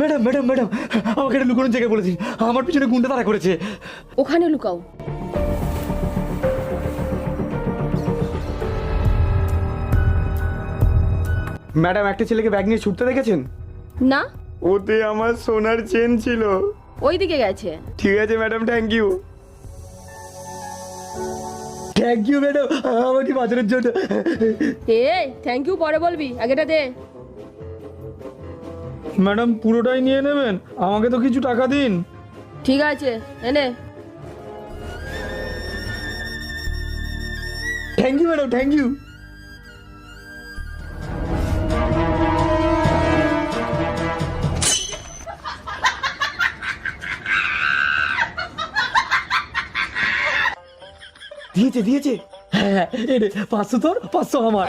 Madam madam madam, আমাকে একটা লুকানোর জায়গায় বলেছেন, আমার পিছনে গুন্ডা তারা করেছে। ওখানে লুকাও। ম্যাডাম, একটা ছেলেকে ব্যাগ নিয়ে ছুটতে দেখেছেন? না, ওতে আমার সোনার চেন ছিল। ওইদিকে গেছে। ঠিক আছে madam, thank you. Thank you madam, আমাকে বাঁচানোর জন্য। এই থ্যাংক ইউ পরে বলবি, আগেটা দে। ম্যাডাম, পুরোটাই নিয়ে নেবেন? আমাকে তো কিছু টাকা দিন। ঠিক আছে, এনে। Thank you madam, thank you. দিয়েছে দিয়েছে। হ্যাঁ, 500 তোর, 500 আমার।